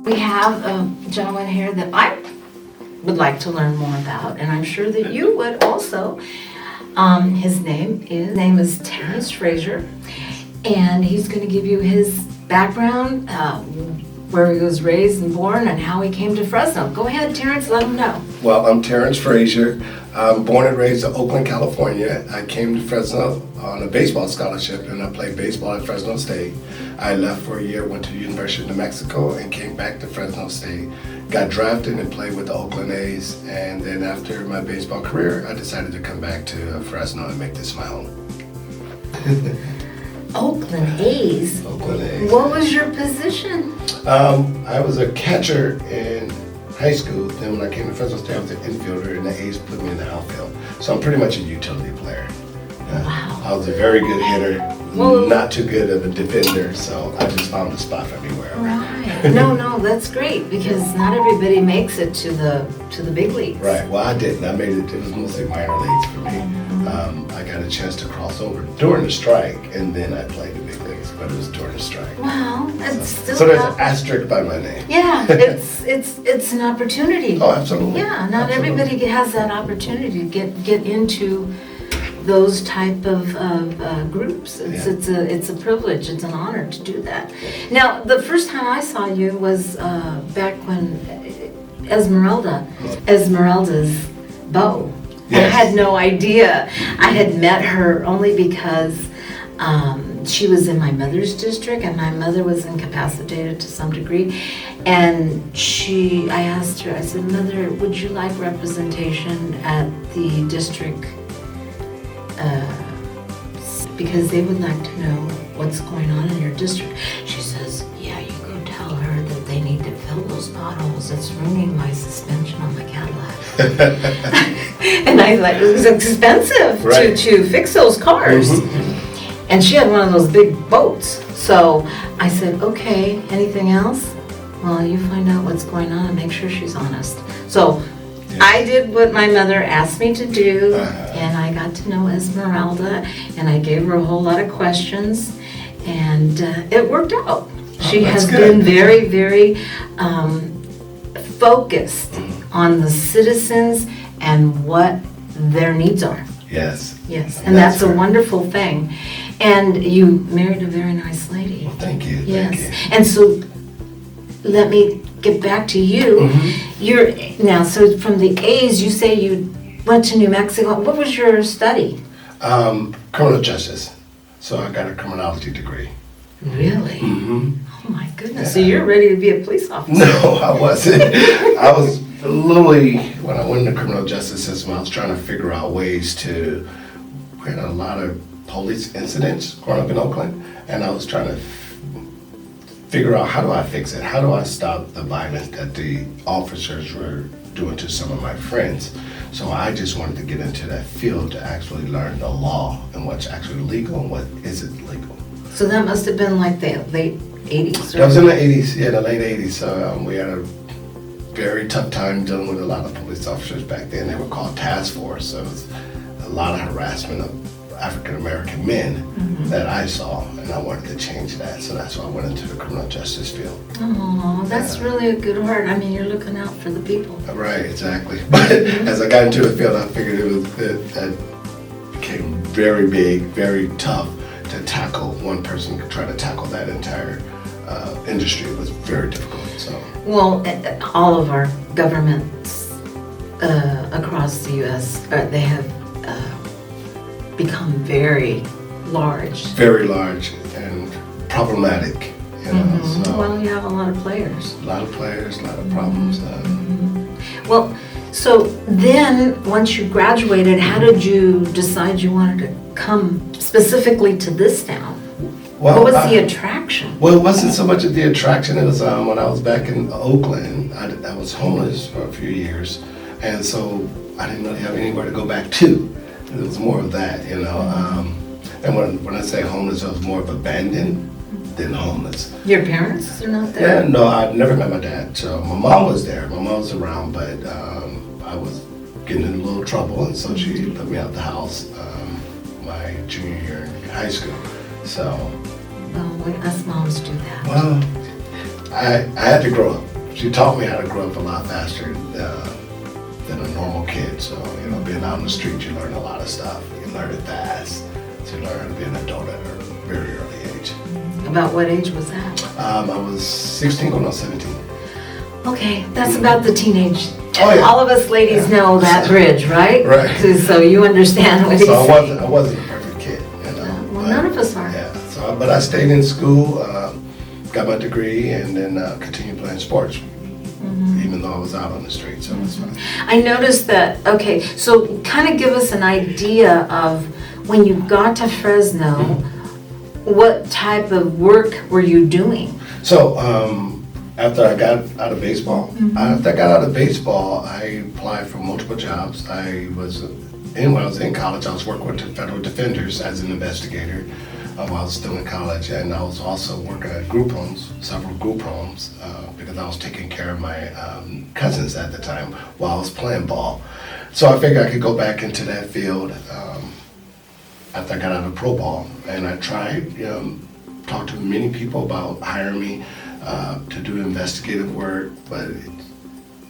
We have a gentleman here that I would like to learn more about, and I'm sure that you would also. His name is Terance Frazier, and he's going to give you his background, where he was raised and born, and how he came to Fresno. Go ahead, Terance, let him know. Well, I'm Terance Frazier. I'm born and raised in Oakland, California. I came to Fresno on a baseball scholarship, and I played baseball at Fresno State. I left for a year, went to the University of New Mexico, and came back to Fresno State. Got drafted and played with the Oakland A's, and then after my baseball career, I decided to come back to Fresno and make this my home. Oakland A's? Oakland A's. What was your position? I was a catcher in high school. Then when I came to Fresno State, I was an infielder, and the A's put me in the outfield. So I'm pretty much a utility player. Wow. I was a very good hitter, Well, not too good of a defender, so I just found a spot for me wherever. Right. No, that's great, because not everybody makes it to the big leagues. Right. Well, I didn't. I made it. It was mostly minor leagues for me. I got a chance to cross over during the strike, and then I played the big leagues. But it was during the strike. Wow, that's still. So there's an asterisk by my name. Yeah, it's an opportunity. Oh, absolutely. Yeah, not everybody has that opportunity to get into those type of groups. It's a privilege. It's an honor to do that. Now, the first time I saw you was back when Esmeralda's beau. Yes. I had no idea. I had met her only because she was in my mother's district, and my mother was incapacitated to some degree. And I asked her, I said, "Mother, would you like representation at the district? Because they would like to know what's going on in your district." She says, "Yeah, you go tell her that they need to fill those potholes. It's ruining my suspension on my Cadillac." And I thought it was expensive Right. to fix those cars. And she had one of those big boats. So I said, "Okay, anything else? Well, you find out what's going on and make sure she's honest." So I did what my mother asked me to do, and I got to know Esmeralda, and I gave her a whole lot of questions, and it worked out. She has been very, very focused on the citizens and what their needs are. Yes. Yes, and that's a wonderful thing. And you married a very nice lady. Well, thank you. Yes, Thank you. and so let me get back to you. So from the A's, you say you went to New Mexico. What was your study? Criminal justice. So I got a criminology degree. Really? Oh my goodness! So you're ready to be a police officer? No, I wasn't. I was literally, when I went into the criminal justice system, I was trying to figure out ways to. We had a lot of police incidents growing up in Oakland, and I was trying to figure out, how do I fix it? How do I stop the violence that the officers were doing to some of my friends? So I just wanted to get into that field to actually learn the law and what's actually legal and what isn't legal. So that must have been like the late 80s. That was in the 80s, the late 80s. So we had a very tough time dealing with a lot of police officers back then. They were called task force. So it was a lot of harassment of African American men that I saw, and I wanted to change that. So that's why I went into the criminal justice field. Oh, that's really a good heart. I mean, you're looking out for the people. Right, exactly. But as I got into the field, I figured it became very big, very tough to tackle. One person could try to tackle that entire industry. It was very difficult. So. Well, all of our governments across the U.S., they have become very large. Very large and problematic. You know, so Well, you have a lot of players. a lot of players, a lot of problems. Well, so then once you graduated, how did you decide you wanted to come specifically to this town? Well, What was the attraction? Well, it wasn't so much of the attraction. It was when I was back in Oakland, I was homeless for a few years, and so I didn't really have anywhere to go back to. It was more of that, you know. And when I say homeless, I was more of abandoned than homeless. Your parents are not there? Yeah, no, I've never met my dad. So my mom was there. My mom was around, but I was getting in a little trouble, and so she put me out the house my junior year in high school. So. Well, us moms do that. Well, I had to grow up. she taught me how to grow up a lot faster than a normal kid. So, being out on the street, you learn a lot of stuff. You learn it fast. So you learn how to be an adult at a very early age. About what age was that? I was 16 going on 17. Okay, that's about the teenage. Oh, yeah. All of us ladies know that bridge, right? Right. So you understand what he's So saying. I wasn't a perfect kid. Well, none of us are. Yeah. So, but I stayed in school, got my degree, and then continued playing sports, even though I was out on the street. So it was fun. I noticed that, okay, so kind of give us an idea of when you got to Fresno, what type of work were you doing? So after I got out of baseball, I applied for multiple jobs. When I was in college, I was working with the federal defenders as an investigator while I was still in college, and I was also working at group homes, several group homes, because I was taking care of my cousins at the time while I was playing ball. So I figured I could go back into that field after I got out of pro ball, and I tried, talked to many people about hiring me to do investigative work, but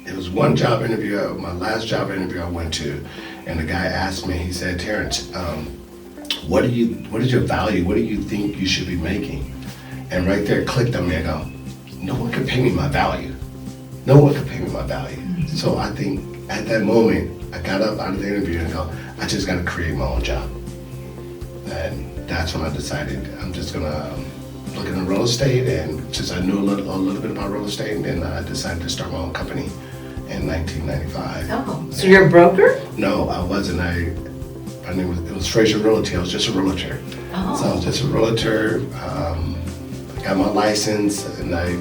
it was one job interview, my last job interview I went to, and the guy asked me, he said, "Terance, what is your value? What do you think you should be making?" And right there it clicked on me. I go, no one can pay me my value. No one can pay me my value. So I think at that moment, I got up out of the interview and go, I just got to create my own job. And that's when I decided I'm just gonna look into real estate, and since I knew a little bit about real estate, and then I decided to start my own company in 1995. Oh, so you're a broker? No, I wasn't. It was Frazier Realty. I was just a realtor. Oh. So I was just a realtor. Got my license, and I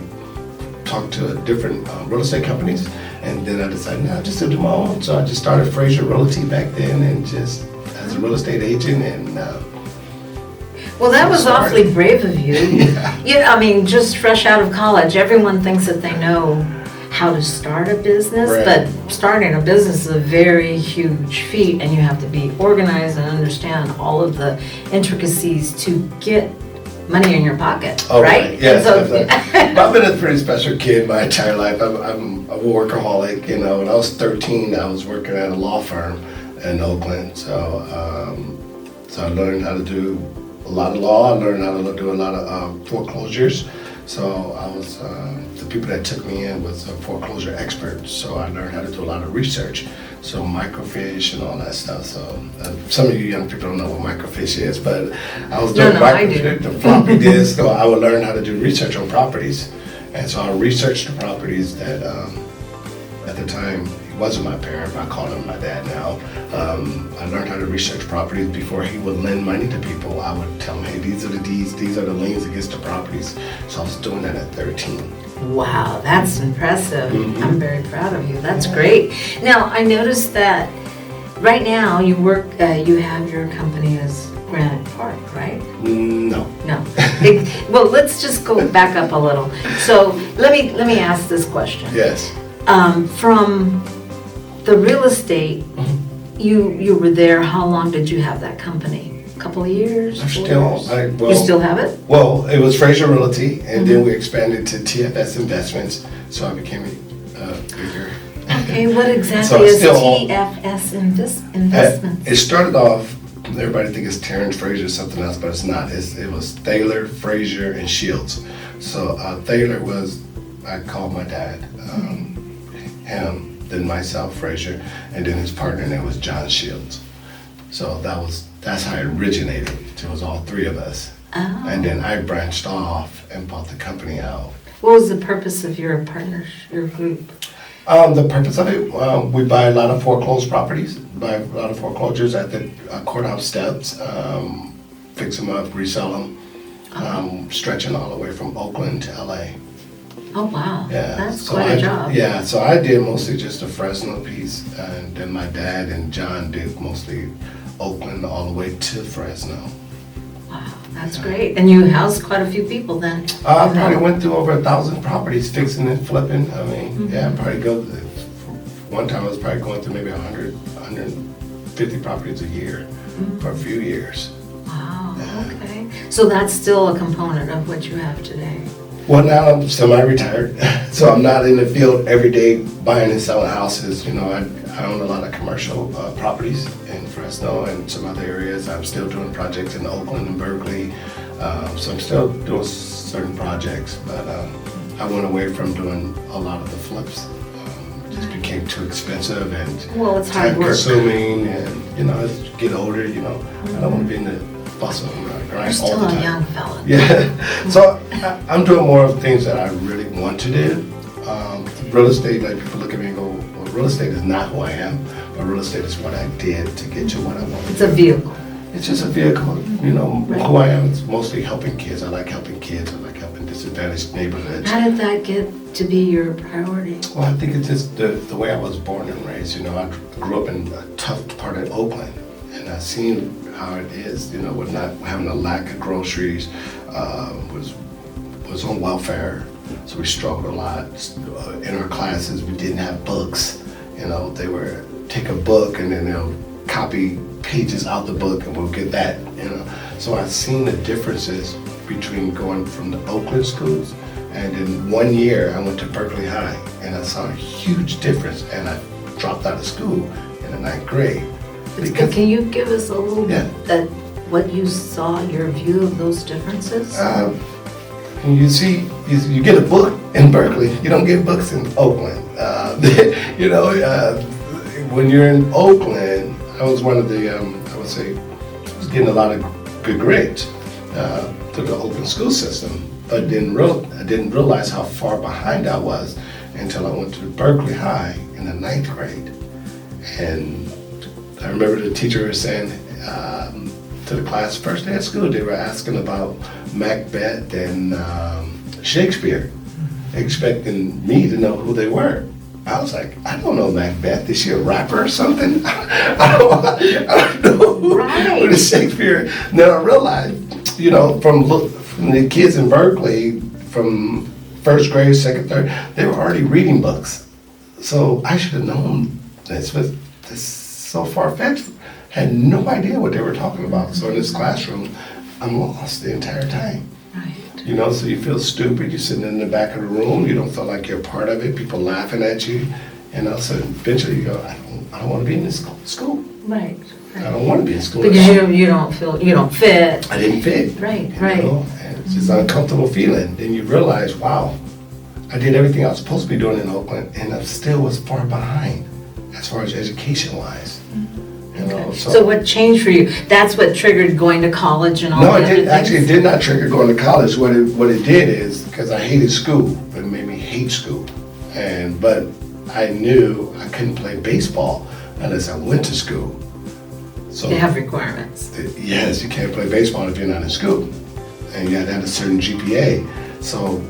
talked to different real estate companies, and then I decided, no, just to do my own. So I just started Frazier Realty back then, and just as a real estate agent, and well, that was awfully brave of you. I mean, just fresh out of college, everyone thinks that they know how to start a business, Right. but starting a business is a very huge feat, and you have to be organized and understand all of the intricacies to get money in your pocket, oh, right? Yes, And I've been a pretty special kid my entire life. I'm a workaholic. When I was 13, I was working at a law firm in Oakland. So I learned how to do a lot of law. I learned how to do a lot of foreclosures. So I was the people that took me in was a foreclosure expert. So I learned how to do a lot of research. So microfiche and all that stuff. So some of you young people don't know what microfiche is, but I was doing microfiche, the floppy disk. So I would learn how to do research on properties, and so I researched the properties that at the time he wasn't my parent, but I call him my dad now. I learned how to research properties before he would lend money to people. I would tell him, hey, these are the deeds, these are the liens against the properties. So I was doing that at 13. wow, that's impressive. I'm very proud of you. That's great. Now, I noticed that right now you work, you have your company as Granite Park, right? No. No. Well, let's just go back up a little. So let me ask this question. Yes. From the real estate, you were there. How long did you have that company? A couple of years? I'm 4 still, years? well, You still have it? Well, it was Frazier Realty, and then we expanded to TFS Investments, so I became bigger. Okay, what exactly So is still- TFS Investments? It started off, everybody thinks it's Terance Frazier or something else, but it's not. It was Thaler, Frazier, and Shields. So Thaler was, I called my dad, him, then myself, Frazier, and then his partner name was John Shields. So that's how it originated. It was all three of us. Oh. And then I branched off and bought the company out. What was the purpose of your partnership, your group? The purpose of it, we buy a lot of foreclosed properties, buy a lot of foreclosures at the courthouse steps, fix them up, resell them, stretching all the way from Oakland to LA. Oh, wow. Yeah, That's so quite a job. Yeah, so I did mostly just the Fresno piece, and then my dad and John did mostly Oakland all the way to Fresno. Wow, that's great. And you housed quite a few people then? I probably went through over 1,000 properties, fixing and flipping. I mean, yeah, I probably one time I was probably going through maybe 100, 150 properties a year for a few years. Wow, okay. So that's still a component of what you have today? Well, now I'm semi-retired, so I'm not in the field every day buying and selling houses. You know, I own a lot of commercial properties in Fresno and some other areas. I'm still doing projects in Oakland and Berkeley, so I'm still doing certain projects, but I went away from doing a lot of the flips. It just became too expensive and Well, it's hard work. time-consuming, and you know, as you get older, you know, I don't want to be in the bustle and grind You're all the still time. a young fella. Yeah, so I'm doing more of things that I really want to do. Real estate, like people look at me and go, well, real estate is not who I am, but real estate is what I did to get to what I want. It's a vehicle. It's just a vehicle, you know, Right. who I am. It's mostly helping kids. I like helping kids. I like helping disadvantaged neighborhoods. How did that get to be your priority? Well, I think it's just the way I was born and raised. You know, I grew up in a tough part of Oakland, and I seen how it is. You know, with not having a lack of groceries, was on welfare, so we struggled a lot. In our classes, we didn't have books. You know, they were take a book and then they'll copy pages out the book, and we'll get that. You know, so I've seen the differences between going from the Oakland schools, and in 1 year I went to Berkeley High, and I saw a huge difference, and I dropped out of school in the 9th grade. But can you give us a little Yeah. bit what you saw, your view of those differences? And you see, you get a book in Berkeley, you don't get books in Oakland. You know, when you're in Oakland, I was one of the, I would say, I was getting a lot of good grades through the Oakland school system, but I didn't realize how far behind I was until I went to Berkeley High in the 9th grade. And I remember the teacher was saying to the class, first day of school, they were asking about Macbeth and Shakespeare, expecting me to know who they were. I was like, I don't know Macbeth. Is she a rapper or something? I don't know who is Shakespeare. Then I realized, you know, from the kids in Berkeley, from first grade, second, third, they were already reading books. So I should have known this, but this so far-fetched. Had no idea what they were talking about. So in this classroom, I'm lost the entire time. Right. You know, so you feel stupid. You're sitting in the back of the room. You don't feel like you're part of it. People laughing at you. And all of a sudden, eventually you go, I don't want to be in this school. Right. I don't want to be in school. Because you don't fit. I didn't fit. Right, you right. know? And it's just an uncomfortable feeling. Then you realize, wow, I did everything I was supposed to be doing in Oakland, and I still was far behind as far as education-wise. You know, So what changed for you? That's what triggered going to college and all No, that? it did not trigger going to college. What it did is, because I hated school, it made me hate school. But I knew I couldn't play baseball unless I went to school. So They have requirements. yes, you can't play baseball if you're not in school. And you had to have a certain GPA. So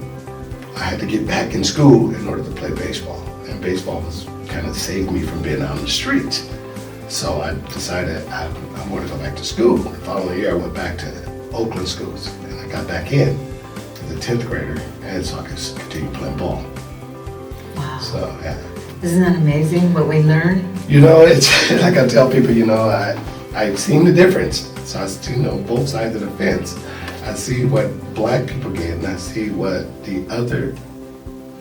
I had to get back in school in order to play baseball. And baseball was kind of saved me from being out on the streets. So I decided I wanted to go back to school. The following year I went back to Oakland schools, and I got back in as a 10th grader, and so I could continue playing ball. Wow. So yeah. Isn't that amazing what we learn? You know, it's like I tell people, you know, I've seen the difference. So I see, you know, both sides of the fence. I see what black people get, and I see what the other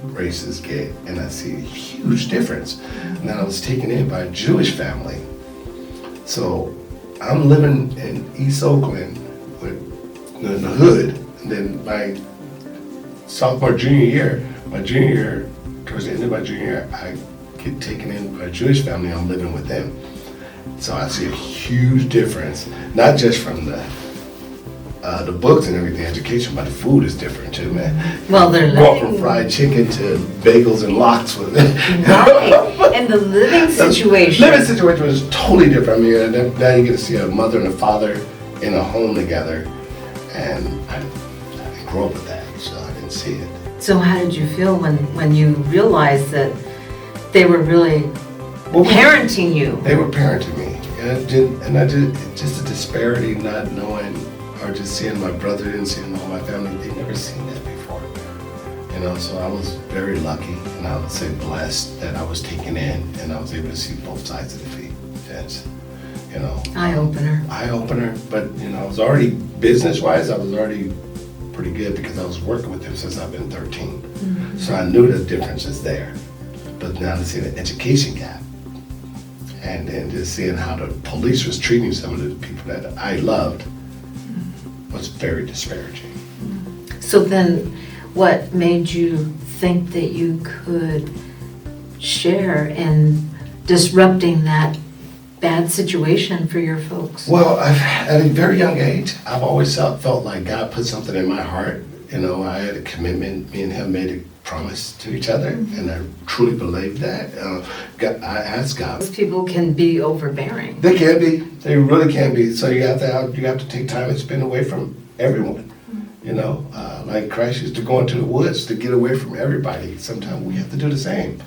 races get, and I see a huge difference. And then I was taken in by a Jewish family. So I'm living in East Oakland in the hood, and then my junior year, towards the end of my junior year, I get taken in by a Jewish family. I'm living with them. So I see a huge difference, not just from the books and everything, education, but the food is different too, man. Well, they're Walk living. from fried chicken to bagels and lox with it. Right. And the living situation. Living situation was totally different. I mean, now you get to see a mother and a father in a home together, and I didn't grow up with that, so I didn't see it. So how did you feel when you realized that they were really parenting you? They were parenting me, and I did just a disparity, not knowing, or just seeing my brother and seeing all my family. They'd never seen that before, you know. So I was very lucky, and I would say blessed that I was taken in, and I was able to see both sides of the fence. You know, Eye opener. but you know, I was already business-wise, I was already pretty good because I was working with them since I've been 13. So I knew the difference is there. But now to see the education gap, and then just seeing how the police was treating some of the people that I loved was very disparaging. So then, what made you think that you could share in disrupting that bad situation for your folks? Well, at a very young age, I've always felt like God put something in my heart. You know, I had a commitment. Me and him made a promise to each other, and I truly believe that. I asked God. Those people can be overbearing. They can be. They really can be. So you have to take time and spend away from everyone. You know, like Christ used to go into the woods to get away from everybody. Sometimes we have to do the same.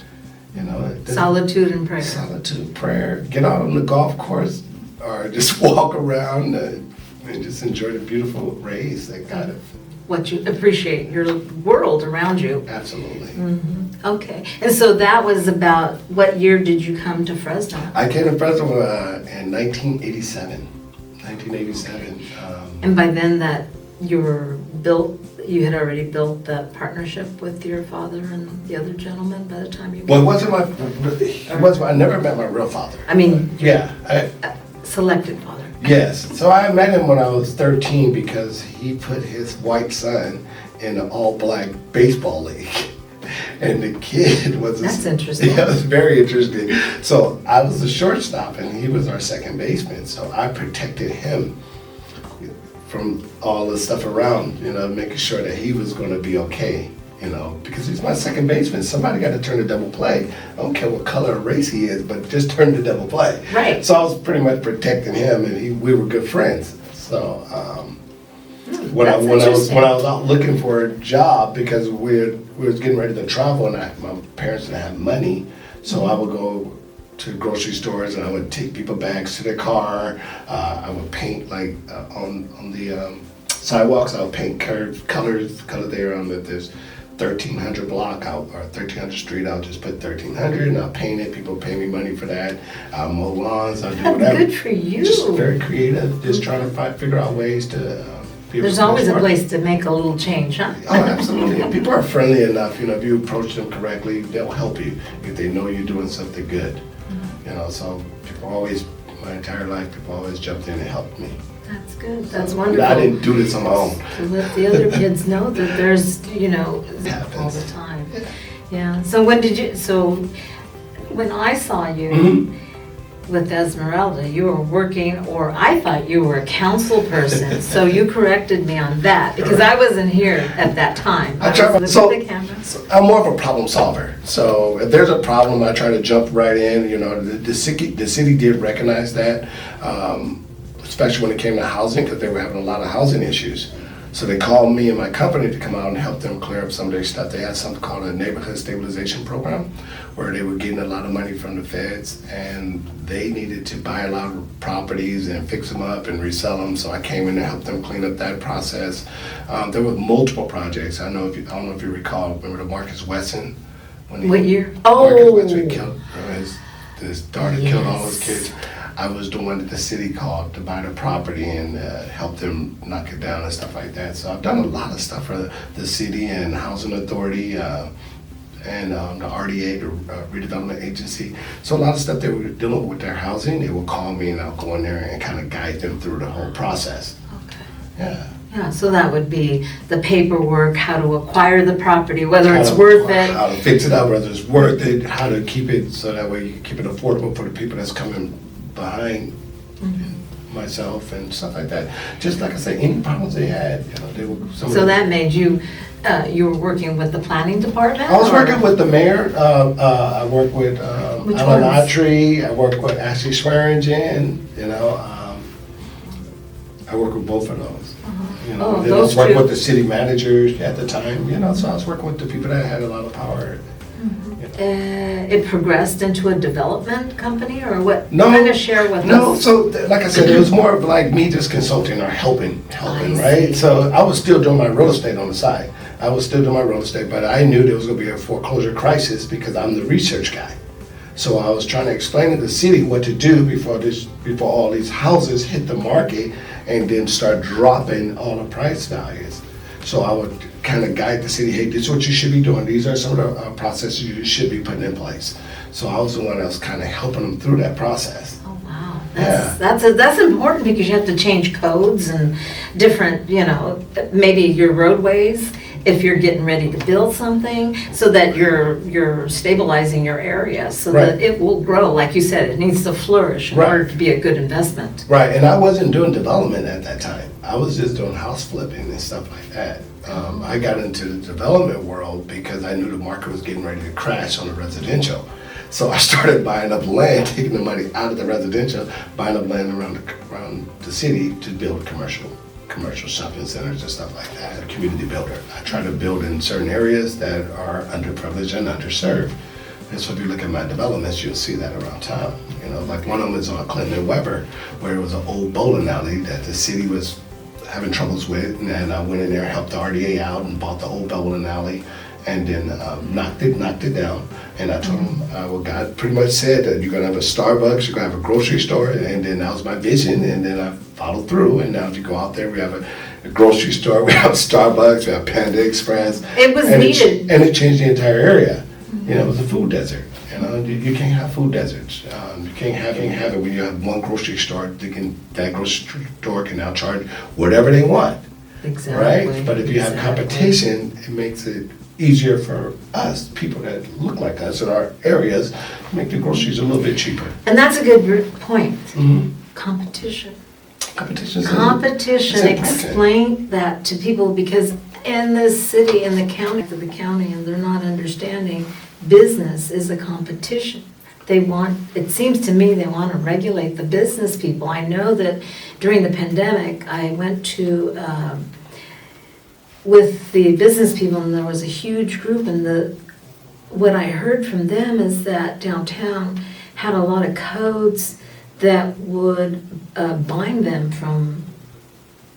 You know, Solitude and prayer. Solitude, prayer. Get out on the golf course, or just walk around and just enjoy the beautiful rays that God has. What you appreciate, your world around you. Absolutely. Okay. And so that was about, what year did you come to Fresno? I came to Fresno in 1987. 1987. And by then you had already built that partnership with your father and the other gentleman by the time you... Well, I never met my real father. I mean... Yeah. Selected father. Yes. So I met him when I was 13 because he put his white son in an all-black baseball league. And the kid was... That's interesting. Yeah, it was very interesting. So I was the shortstop and he was our second baseman. So I protected him from all the stuff around, you know, making sure that he was going to be okay, you know, because he's my second baseman. Somebody got to turn the double play. I don't care what color or race he is, but just turn the double play. Right. So I was pretty much protecting him, and we were good friends. So when I was out looking for a job, because we was getting ready to travel, and my parents didn't have money, so I would go to grocery stores and I would take people bags to their car. I would paint like on the sidewalks. I would paint colors there on this 1300 block out or 1300 street. I'll just put 1300 and I'll paint it. People pay me money for that. I'll mow lawns. I'll do whatever. Good for you. Just very creative. Just trying to figure out ways to. There's always a place to make a little change, huh? Oh, absolutely. And people are friendly enough. You know, if you approach them correctly, they'll help you if they know you're doing something good. You know, so people always, my entire life, people always jumped in and helped me. That's good. That's wonderful. I didn't do this on my own. To let the other kids know that there's, you know, all the time. Yeah. So when I saw you with Esmeralda, you were working, or I thought you were a council person. So you corrected me on that because I wasn't here at that time. I'm more of a problem solver. So if there's a problem, I try to jump right in. You know, the city did recognize that, especially when it came to housing, because they were having a lot of housing issues. So they called me and my company to come out and help them clear up some of their stuff. They had something called a neighborhood stabilization program, where they were getting a lot of money from the feds, and they needed to buy a lot of properties and fix them up and resell them. So I came in to help them clean up that process. There were multiple projects. I don't know if you recall. Remember the Marcus Wesson? What year? Marcus Wesson killed his daughter, killed all his kids. I was the one that the city called to buy the property and help them knock it down and stuff like that. So I've done a lot of stuff for the city and Housing Authority and the RDA, the Redevelopment Agency. So a lot of stuff they were dealing with their housing, they would call me and I'll go in there and kind of guide them through the whole process. Okay. Yeah. Yeah, so that would be the paperwork, how to acquire the property, whether it's worth it. How to fix it up, whether it's worth it, how to keep it so that way you can keep it affordable for the people that's coming behind myself and stuff like that. Just like I said, any problems they had, you know, they were. So that made you, you were working with the planning department? I was working with the mayor. I worked with Alan Autry. I worked with Ashley Swearingen. You know, I worked with both of those. You know, then I was working with the city managers at the time. You know, so I was working with the people that had a lot of power. It progressed into a development company, or what? No, kind of share with us. No, so like I said, it was more of like me just consulting or helping, right? So I was still doing my real estate on the side. I was still doing my real estate, but I knew there was going to be a foreclosure crisis because I'm the research guy. So I was trying to explain to the city what to do before all these houses hit the market and then start dropping all the price values. So I would kind of guide the city, hey, this is what you should be doing. These are some of the processes you should be putting in place. So I was the one that was kind of helping them through that process. Oh, wow. Yeah. That's important because you have to change codes and different, maybe your roadways, if you're getting ready to build something, so that you're stabilizing your area so that it will grow. Like you said, it needs to flourish in order to be a good investment. Right, and I wasn't doing development at that time. I was just doing house flipping and stuff like that. I got into the development world because I knew the market was getting ready to crash on the residential. So I started buying up land, taking the money out of the residential, buying up land around the city to build commercial shopping centers and stuff like that, a community builder. I try to build in certain areas that are underprivileged and underserved. And so if you look at my developments, you'll see that around town. Like one of them is on Clinton and Weber, where it was an old bowling alley that the city was having troubles with, and I went in there, helped the RDA out and bought the old bowling alley, and then knocked it down. And I told them, well, God pretty much said that you're gonna have a Starbucks, you're gonna have a grocery store, and then that was my vision, and then I followed through. And now if you go out there, we have a grocery store, we have Starbucks, we have Panda Express. It was needed. And it changed the entire area. It was a food desert. You can't have food deserts. You can't have it when you have one grocery store. That grocery store can now charge whatever they want. Exactly. Right? But if you have competition, it makes it easier for us, people that look like us in our areas, make the groceries a little bit cheaper. And that's a good point. Competition. Competition. Explain that to people, because in this city, in the county, and they're not understanding business is a competition. It seems to me they want to regulate the business people. I know that during the pandemic, I went to with the business people, and there was a huge group, and what I heard from them is that downtown had a lot of codes that would bind them from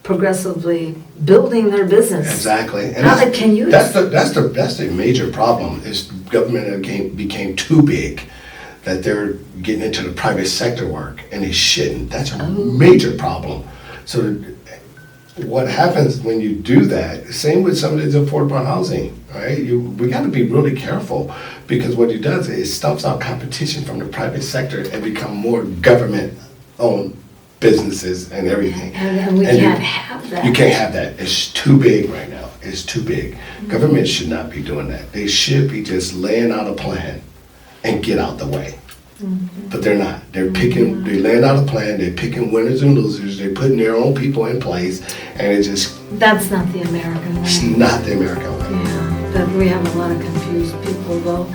progressively building their business. Exactly. And How can you? That's the major problem, is government became too big, that they're getting into the private sector work, and they shouldn't. That's a major problem. So what happens when you do that, same with some of these affordable housing, right? We got to be really careful, because what it does is it stumps out competition from the private sector and become more government-owned businesses and everything. And we can't have that. You can't have that. It's too big right now. It's too big. Government should not be doing that. They should be just laying out a plan and get out the way. But they're not. They're laying out a plan, they're picking winners and losers, they're putting their own people in place, and That's not the American way. It's not the American way. Yeah, but we have a lot of confused people though.